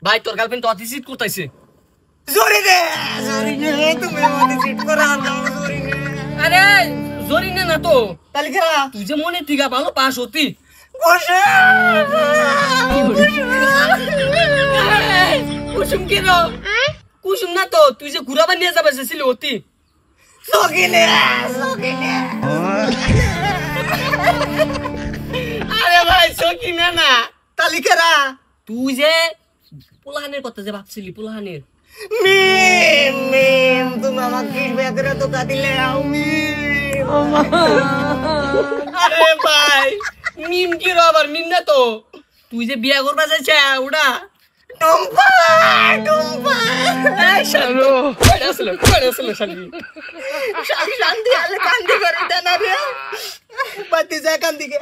ভাই তোর গার্লফ্রেন্ড তো অতিসিট করতেছে জরিনে তুমি আমাকে চিট করা না জরিনে আরে জরিনে না তো তাহলে খেলা তুই যে মনে থেকে ভালো পাস হতি বসে কুসুম কেন কুসুম না তো তুই যে ঘুরাবার নিয়ে যাবে ছিল অতি সকিনে আরে ভাই সকিনা না তাহলে খেলা তুই যে পোলাহানের কথা যে ভাবছিলি পোলাহানের মিম তুমি আমাকে বেদরে তো দিলে আও মিম আরে ভাই মিম কি আবার মিম না তো তুই যে বিয়া করবা যাইছে ওটা টুম্পা টুম্পা শালু কইরা আসলো শালি শালি শান্তি আলে কান্দি করে দেন রে বাতি যায় কান্দি কে